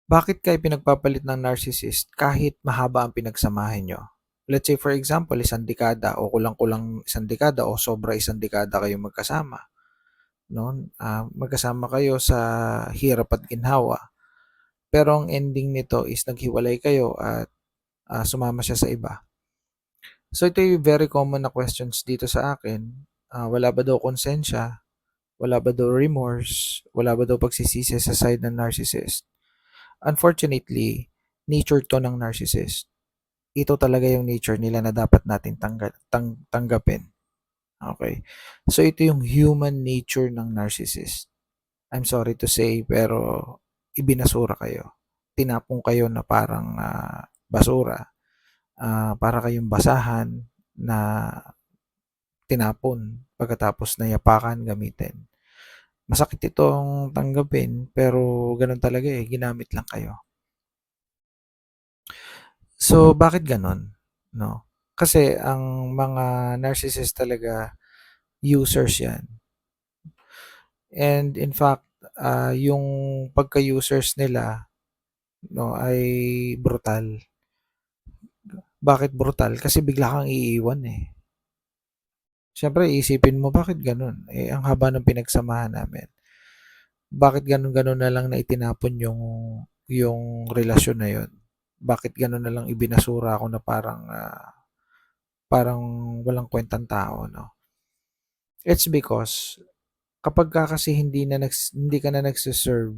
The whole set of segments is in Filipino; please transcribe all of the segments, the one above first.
Bakit kayo pinagpapalit ng narcissist kahit mahaba ang pinagsamahan nyo? Let's say for example, isang dekada o kulang-kulang isang dekada o sobra isang dekada kayong magkasama. No? Magkasama kayo sa hirap at ginhawa. Pero ang ending nito is naghiwalay kayo at sumama siya sa iba. So ito yung very common na questions dito sa akin. Wala ba daw konsensya? Wala ba daw remorse? Wala ba daw pagsisisi sa side ng narcissist? Unfortunately, nature to ng narcissist. Ito talaga yung nature nila na dapat natin tanggapin. Okay? So ito yung human nature ng narcissist. I'm sorry to say, pero ibinasura kayo. Tinapong kayo na parang basura. Para kayong basahan na tinapon pagkatapos na yapakan gamitin. Masakit itong tanggapin, pero ganun talaga eh, ginamit lang kayo. So, bakit ganun? No? Kasi ang mga narcissist talaga, users yan. And in fact, yung pagka-users nila no, ay brutal. Bakit brutal? Kasi bigla kang iiwan eh. Siyempre, isipin mo, bakit ganun? Eh, ang haba ng pinagsamahan namin. Bakit ganun-ganun na lang na itinapon yung relasyon na yun? Bakit ganun na lang ibinasura ako na parang walang kwentang tao, no? It's because kapag kasi hindi ka na nagse-serve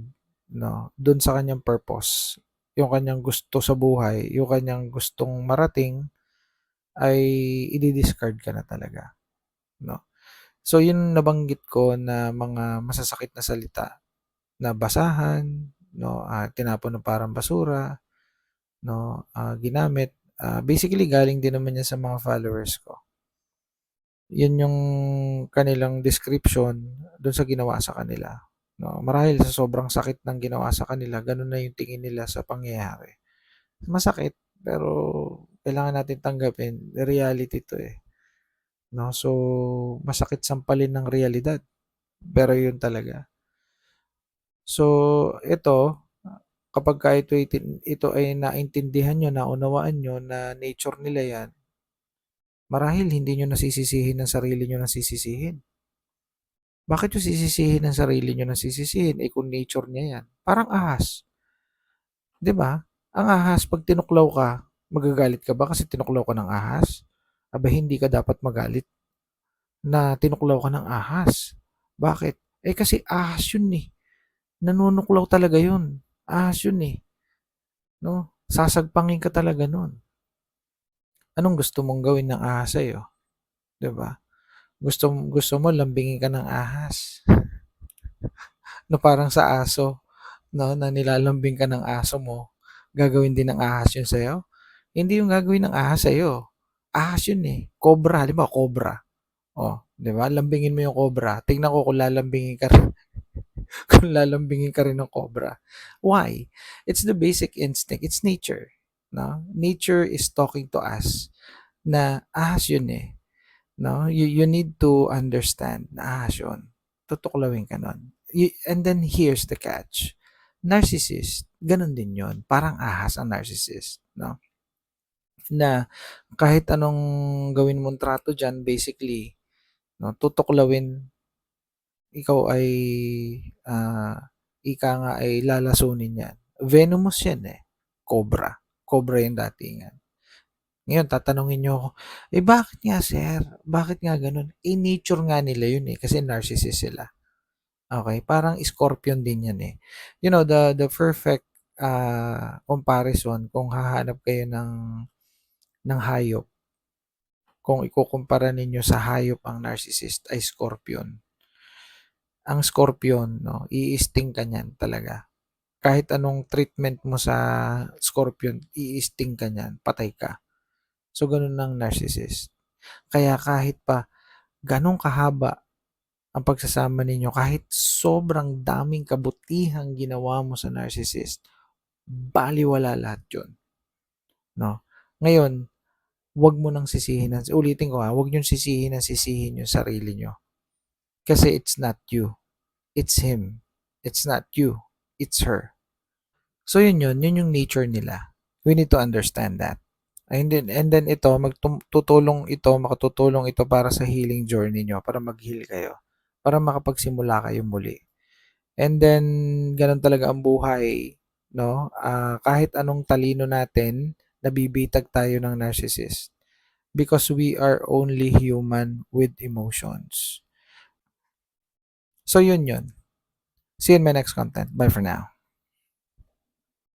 no, doon sa kanyang purpose, yung kanyang gusto sa buhay, yung kanyang gustong marating ay i-discard ka na talaga, no? So yun nabanggit ko na mga masasakit na salita na basahan, no, tinapon na parang basura, no, ginamit, basically galing din naman yan sa mga followers ko. Yun yung kanilang description dun sa ginawa sa kanila. No, marahil sa sobrang sakit ng ginawa sa kanila, ganun na yung tingin nila sa pangyayari. Masakit, pero kailangan natin tanggapin. Reality to eh. No, so masakit sampalin ng realidad. Pero yun talaga. So, ito, kapag ito ay naintindihan nyo, naunawaan nyo na nature nila yan, marahil hindi nyo nasisisihin ng sarili nyo nasisisihin. Bakit yung sisisihin ng sarili nyo nasisisihin? Eh kung nature niya yan. Parang ahas. 'Di ba? Ang ahas, pag tinuklaw ka, magagalit ka ba kasi tinuklaw ka ng ahas? Aba, hindi ka dapat magalit na tinuklaw ka ng ahas. Bakit? Eh kasi ahas yun eh. Nanunuklaw talaga yun. Ahas yun eh. No? Sasagpangin ka talaga nun. Anong gusto mong gawin ng ahas sa'yo? 'Di ba? Gusto mo lambingin ka ng ahas. No, parang sa aso, no, na nilalambing ka ng aso mo, gagawin din ng ahas yun sa'yo? Hindi yung gagawin ng ahas sa'yo. Ahas yun eh. Cobra, di ba? Cobra. Oh, di ba? Lambingin mo yung cobra. Tingnan ko kung lalambingin ka rin, kung lalambingin ka rin ng cobra. Why? It's the basic instinct. It's nature. No? Nature is talking to us na ahas yun eh. No? You need to understand na ahas yun. Tutuklawin ka nun. And then here's the catch. Narcissist, ganun din yun. Parang ahas ang narcissist. No? Na kahit anong gawin mong trato dyan, basically, no, tutuklawin, ikaw ay, ah, ika nga ay lalasunin yan. Venomous yan eh. Cobra. Cobra yung datingan. Ngayon, tatanungin nyo ako, eh bakit nga sir? Bakit nga ganun? Eh nature nga nila yun eh, kasi narcissist sila. Okay, parang scorpion din yan eh. You know, the perfect comparison kung hahanap kayo ng hayop, kung ikukumpara ninyo sa hayop ang narcissist ay scorpion. Ang scorpion, no, i-sting ka niyan talaga. Kahit anong treatment mo sa scorpion, i-sting ka niyan, patay ka. So, ganun ng narcissist. Kaya kahit pa ganun kahaba ang pagsasama ninyo, kahit sobrang daming kabutihang ginawa mo sa narcissist, baliwala lahat yun. No? Ngayon, wag mo nang sisihin. Ulitin ko ha, wag nyo sisihin yung sarili nyo. Kasi it's not you. It's him. It's not you. It's her. So yun yung nature nila. We need to understand that. And then ito, makatutulong ito para sa healing journey nyo, para mag-heal kayo, para makapagsimula kayo muli. And then, ganun talaga ang buhay, no? Kahit anong talino natin, nabibitag tayo ng narcissist because we are only human with emotions. So yun. See you in my next content. Bye for now.